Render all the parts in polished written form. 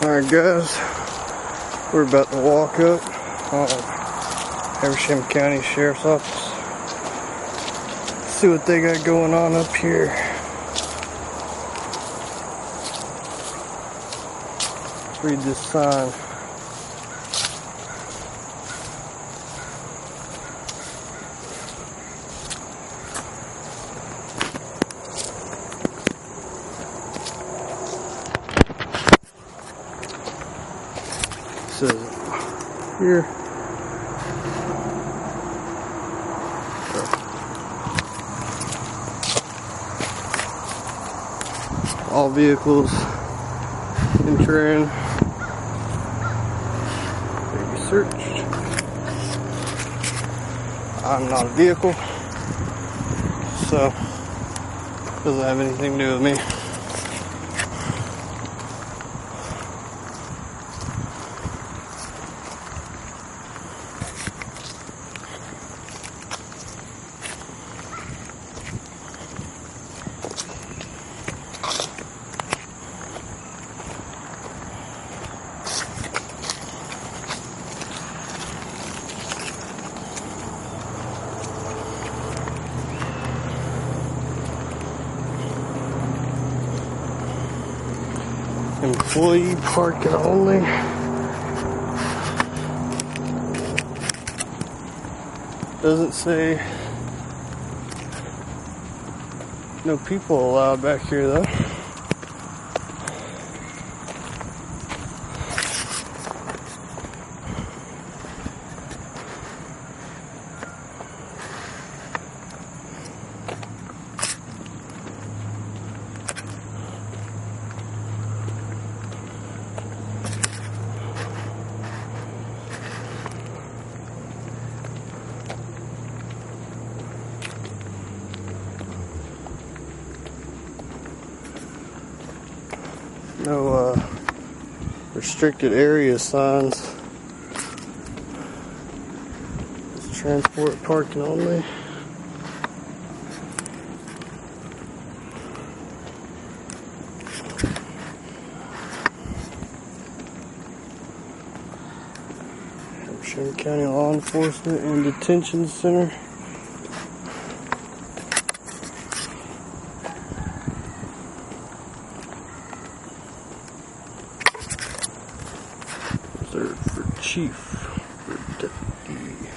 Alright guys, we're about to walk up Habersham County Sheriff's Office. See what they got going on up here. Let's read this sign. It says here. All vehicles entering may be searched. I'm not a vehicle, so it doesn't have anything to do with me. Employee parking only. Doesn't say no people allowed back here though. No restricted area signs. It's transport parking only. Habersham County Law Enforcement and Detention Center. For chief, for deputy.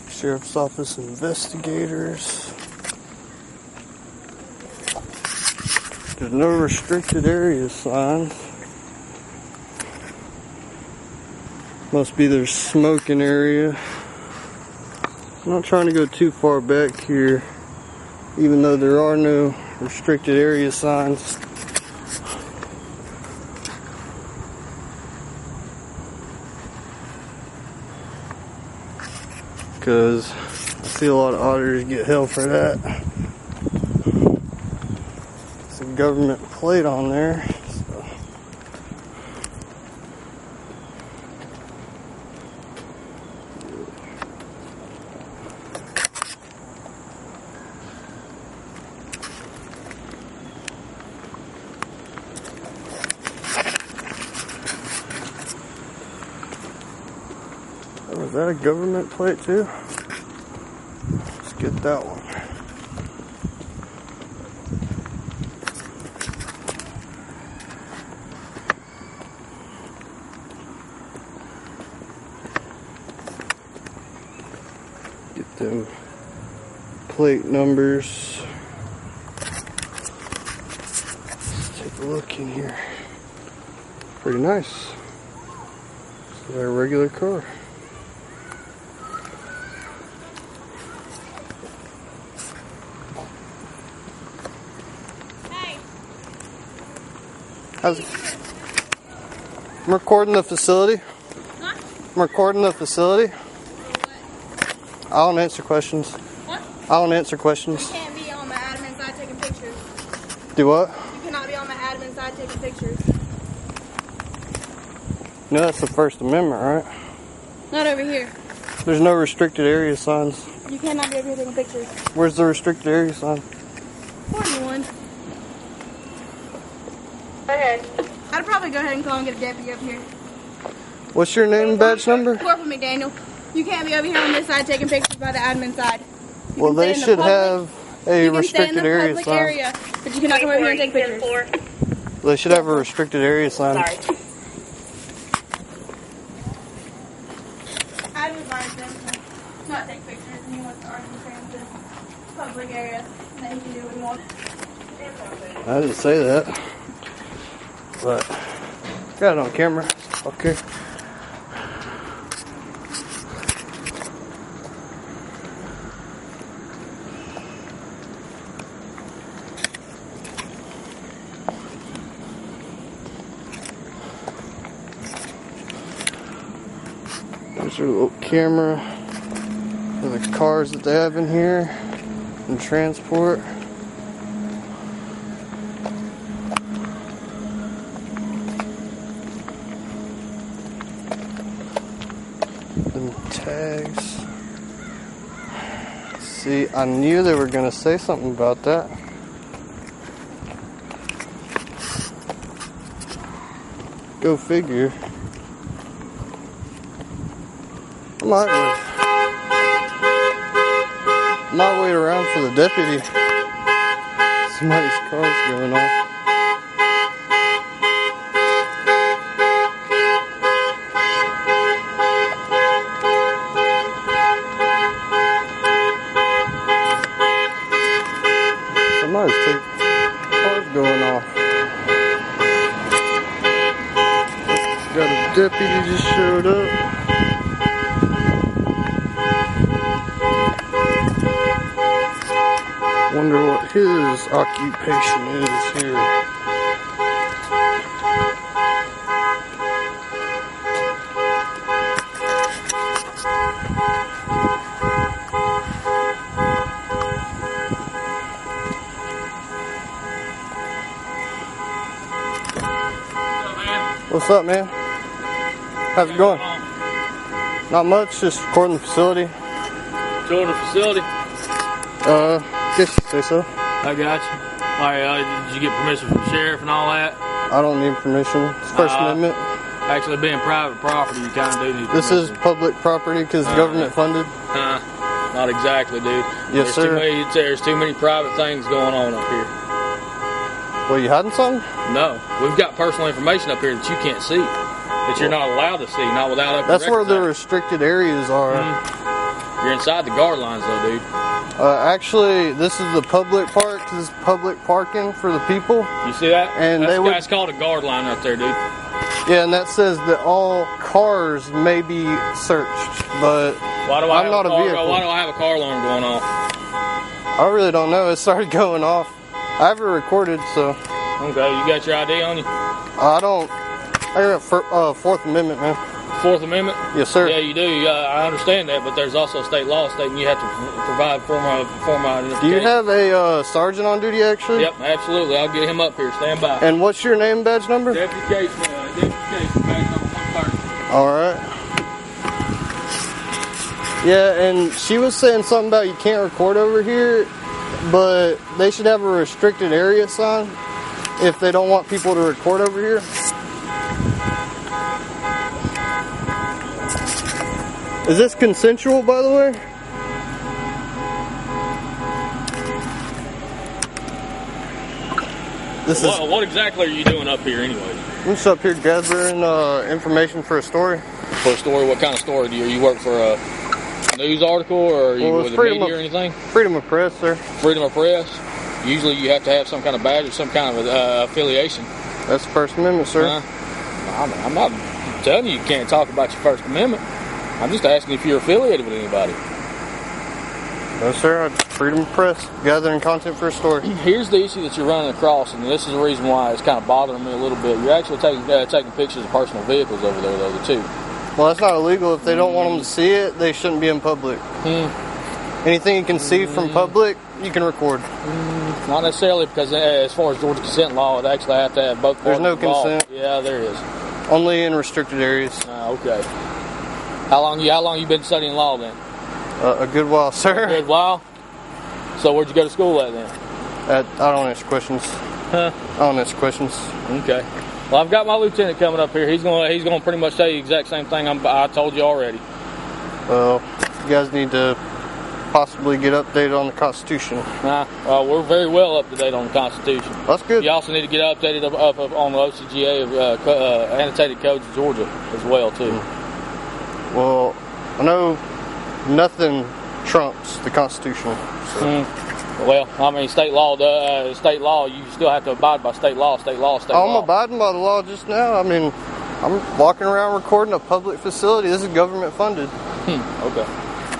Sheriff's Office investigators. There's no restricted area signs. Must be their smoking area. I'm not trying to go too far back here, even though there are no restricted area signs. Because I see a lot of auditors get held for that. It's a government plate on there. So. Oh, is that a government plate too? Let's get that one. Get them plate numbers. Let's take a look in here. Pretty nice. It's a regular car. I'm recording the facility. Huh? I'm recording the facility. I don't answer questions. What? I don't answer questions. You can't be on my admin side taking pictures. Do what? You cannot be on my admin side taking pictures. No, that's the First Amendment, right? Not over here. There's no restricted area signs. You cannot be over here taking pictures. Where's the restricted area sign? 41. Go ahead. I'd probably go ahead and call and get a deputy over here. What's your name and badge number? Corporal McDaniel. You can't be over here on this side taking pictures by the admin side. You Well, can they stay in the should public- have a you can stay in restricted the area public sign. area, but you cannot come over here and take pictures. They should have a restricted area sign. Sorry. I'd advise them to not take pictures, and he wants to argue in the public area, and then he can do what he wants. I didn't say that. But got it on camera. Okay. There's a little camera for the cars that they have in here and transport. Them tags. See, I knew they were gonna say something about that. Go figure. Might wait around for the deputy. Somebody's car's going off. Somebody's car's going off. Got a deputy just showed up. Wonder what his occupation is here. What's up, man? How's it going? Not much, just recording the facility. Touring the facility? Guess you say so. I got you. Alright, did you get permission from the sheriff and all that? I don't need permission. It's First Amendment. Actually, being private property, you kind of do need This permission. is public property because government funded. Not exactly, dude. Yes, sir. There's too many private things going on up here. Well, you hiding something? No, we've got personal information up here that you can't see, that you're not allowed to see, not without open That's where records the act. restricted areas are. You're inside the guard lines, though, dude. Actually, this is the public park. This is public parking for the people. You see that? And That's called a guard line right there, dude. Yeah, and that says that all cars may be searched, but Why do I I'm have not a car, vehicle. Why do I have a car alarm going off? I really don't know. It started going off. I have it recorded, so Okay, you got your ID on you? I don't. I got Fourth Amendment, man. Fourth Amendment? Yes, sir. Yeah, you do. I understand that, but there's also state law stating you have to provide form identification. Do you have a sergeant on duty, actually? Yep, absolutely. I'll get him up here. Stand by. And what's your name, badge number? Deputy Case, badge number 130. All right. Yeah, and she was saying something about you can't record over here, but they should have a restricted area sign if they don't want people to record over here. Is this consensual, by the way? What exactly are you doing up here anyway? I'm just up here gathering information for a story. For a story? What kind of story? Do you work for a news article, or are you with the media or anything? Freedom of press, sir. Freedom of press? Usually you have to have some kind of badge or some kind of affiliation. That's the First Amendment, sir. I'm not telling you can't talk about your First Amendment. I'm just asking if you're affiliated with anybody. No, sir. Freedom of press. Gathering content for a story. Here's the issue that you're running across, and this is the reason why it's kind of bothering me a little bit. You're actually taking pictures of personal vehicles over there, though, too. Well, that's not illegal. If they don't want them to see it, they shouldn't be in public. Anything you can see from public, you can record. Not necessarily, because as far as Georgia consent law, it actually have to have both parties There's no involved. consent. Yeah, there is. Only in restricted areas. Okay. How long you been studying law then? A good while, sir. A good while. So where'd you go to school at then? I don't answer questions. Huh? I don't answer questions. Okay. Well, I've got my lieutenant coming up here. He's gonna pretty much tell you the exact same thing I told you already. Well, you guys need to possibly get updated on the Constitution. We're very well up to date on the Constitution. That's good. You also need to get updated up on the OCGA of annotated codes of Georgia as well too. Well, I know nothing trumps the Constitution. So. Well, I mean, state law. You still have to abide by state law. I'm abiding by the law just now. I mean, I'm walking around recording a public facility. This is government funded. Okay.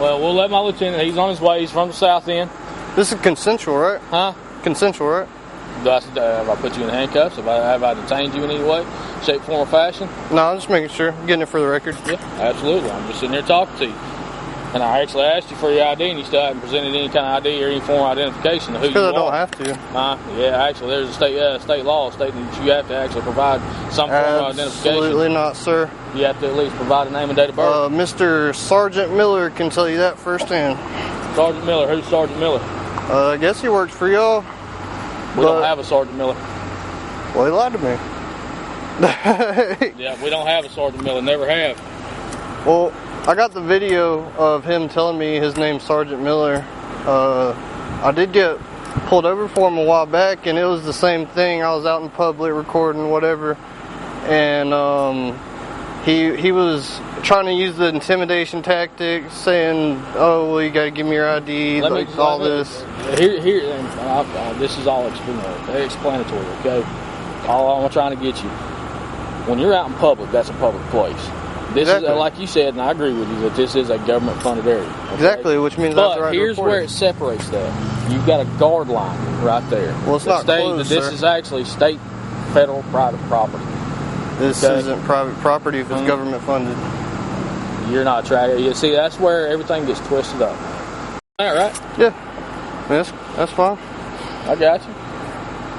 Well, we'll let my lieutenant. He's on his way. He's from the south end. This is consensual, right? Huh? Consensual, right? Have I put you in handcuffs? Have I detained you in any way, shape, form, or fashion? No, I'm just making sure. I'm getting it for the record. Yeah, absolutely. I'm just sitting here talking to you. And I actually asked you for your ID, and you still haven't presented any kind of ID or any form of identification of who you are. Because I don't have to. Yeah, actually, there's a state law stating that you have to actually provide some form of identification. Absolutely not, sir. You have to at least provide a name and date of birth. Mr. Sergeant Miller can tell you that firsthand. Sergeant Miller? Who's Sergeant Miller? I guess he works for y'all. We don't have a Sergeant Miller. Well, he lied to me. Yeah, we don't have a Sergeant Miller. Never have. Well, I got the video of him telling me his name's Sergeant Miller. I did get pulled over for him a while back, and it was the same thing. I was out in public recording whatever, and he was trying to use the intimidation tactic, saying, "Oh, well, you got to give me your ID." This. This is all explanatory. Okay, all I'm trying to get you. When you're out in public, that's a public place. This is, like you said, and I agree with you, that this is a government-funded area. Okay? Exactly, which means that's the right. But here's where it separates that. You've got a guard line right there. Well, it's not closed, This is actually state, federal, private property. This isn't private property if it's government-funded. You're not tracking. You see, that's where everything gets twisted up. All right? Yeah. That's fine. I got you.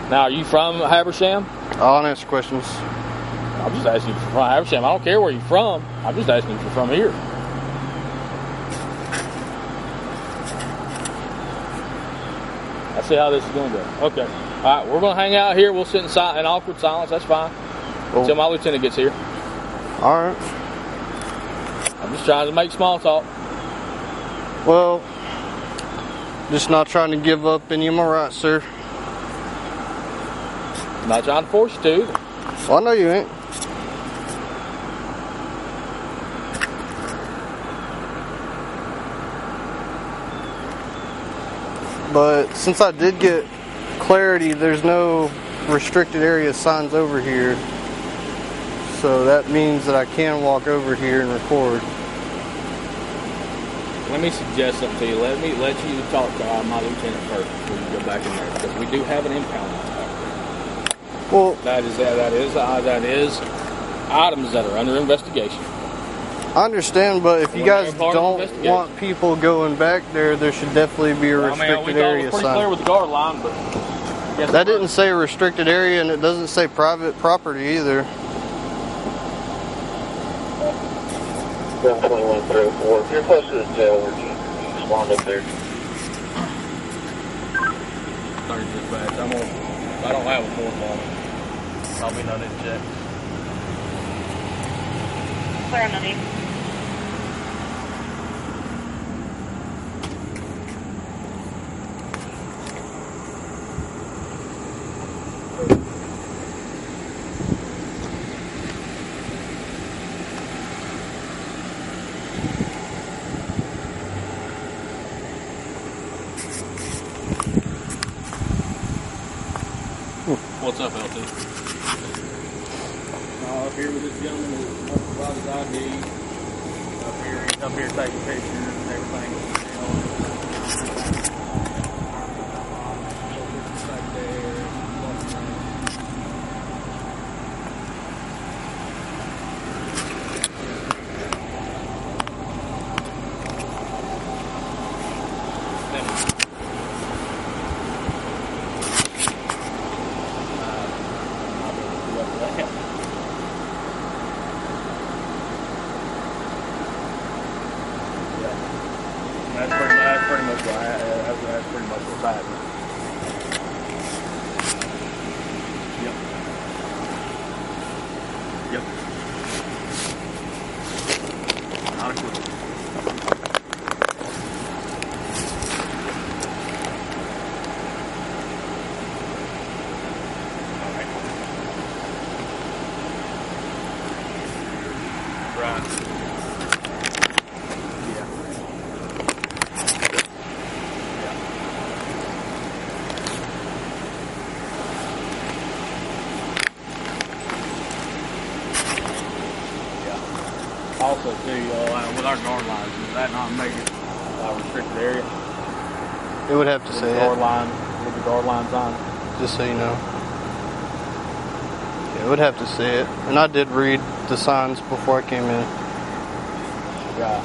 Now, are you from Habersham? I'll answer questions. I'm just asking you if you're from Habersham. I don't care where you're from. I'm just asking if you're from here. I see how this is going to go. Okay. All right, we're going to hang out here. We'll sit in awkward silence. That's fine. Cool. Until my lieutenant gets here. All right. I'm just trying to make small talk. Well, just not trying to give up any of my rights, sir. I'm not trying to force you to. Well, I know you ain't. But since I did get clarity, there's no restricted area signs over here. So that means that I can walk over here and record. Let me suggest something to you. Let you talk to my lieutenant first before you go back in there, because we do have an impound out there. Well, that is items that are under investigation. I understand, but if you guys don't want people going back there, there should definitely be a restricted area sign. Pretty clear with the guard line, but that didn't say restricted area, and it doesn't say private property either. 721-304. If you're close to the jail, would you respond up there? Sorry, dispatch. I don't have a form on it. I'll be not in check. Clear on the name. What's up, LT? Up here with this gentleman who wants to provide his ID. Up here taking pictures and everything. That's pretty much what that's pretty much what's happening. Yep. Not a clue. Right. Yeah. Also, too, with our guard lines, is that not make it a restricted area? It would have to With say the guard it, line, with the guard lines on. just so you know. Yeah, it would have to say it. And I did read the signs before I came in. Right.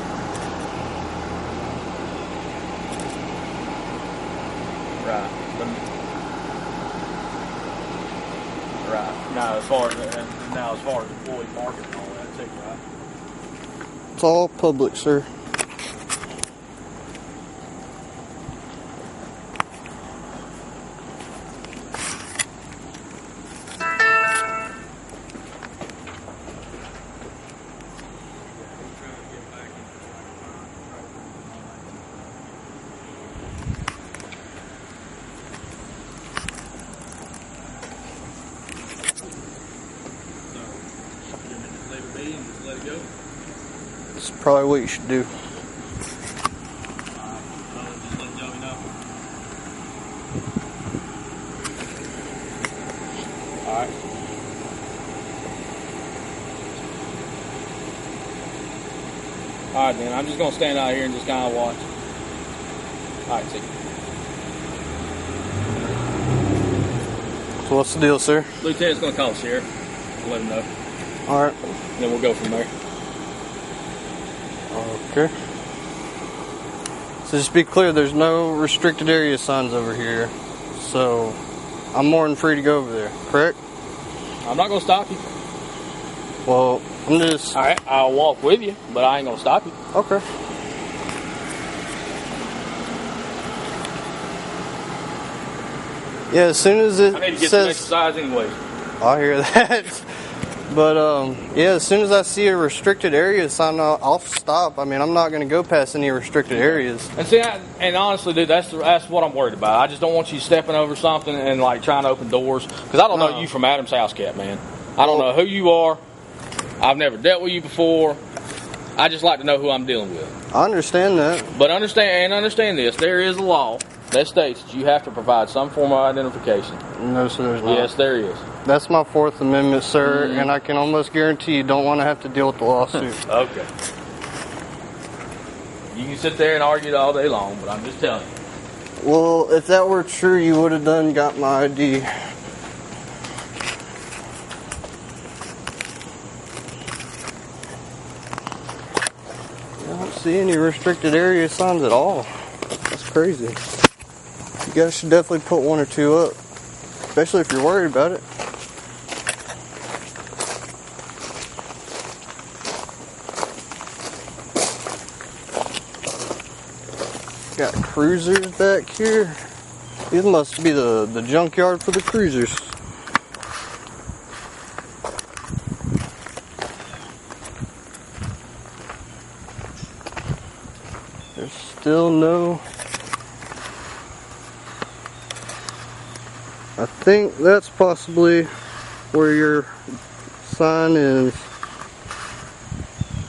Right. Right. Now, as far as employee parking and all that, too, right? It's all public, sir. It's probably what you should do. Alright. Alright then, I'm just going to stand out here and just kind of watch. Alright, see. So what's the deal, sir? Lieutenant's going to call the sheriff. Let him know. Alright. And then we'll go from there. Okay. So just be clear, there's no restricted area signs over here. So I'm more than free to go over there, correct? I'm not going to stop you. Well, I'm just... Alright, I'll walk with you, but I ain't going to stop you. Okay. Yeah, as soon as it I need to get some says... exercise anyway. I hear that. But, yeah, as soon as I see a restricted area sign, I'll stop. I mean, I'm not going to go past any restricted areas. And see, and honestly, dude, that's what I'm worried about. I just don't want you stepping over something and, like, trying to open doors. Because I don't know you from Adam's house cat, man. I don't know who you are. I've never dealt with you before. I just like to know who I'm dealing with. I understand that. But understand this. There is a law that states that you have to provide some form of identification. No, sir, there's not. Yes, there is. That's my Fourth Amendment, sir, and I can almost guarantee you don't want to have to deal with the lawsuit. Okay. You can sit there and argue it all day long, but I'm just telling you. Well, if that were true, you would have got my ID. I don't see any restricted area signs at all. That's crazy. You guys should definitely put one or two up, especially if you're worried about it. Got cruisers back here. These must be the junkyard for the cruisers. There's still no... I think that's possibly where your sign is.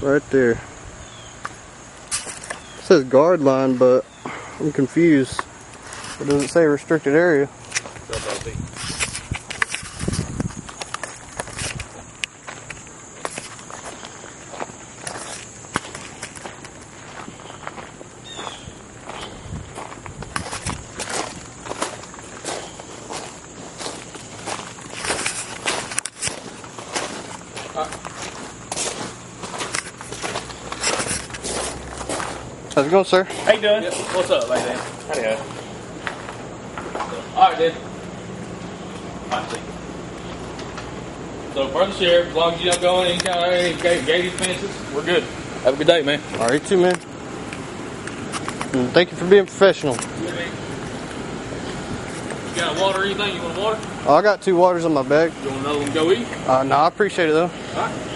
Right there. It says guard line, but I'm confused. It doesn't say restricted area. How's it going, sir? How you doing? Yep. What's up, lady? Howdy, ho. All right, then. All right, see. So, for the sheriff, as long as you don't go in any kind of any gated fences, we're good. Have a good day, man. All right, too, man. And thank you for being professional. Yeah, man. You got water or anything? You want water? Oh, I got 2 waters on my bag. You want another one to go eat? No, I appreciate it though. All right.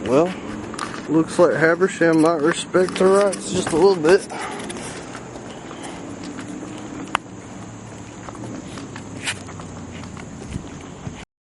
Well, looks like Habersham might respect our rights just a little bit.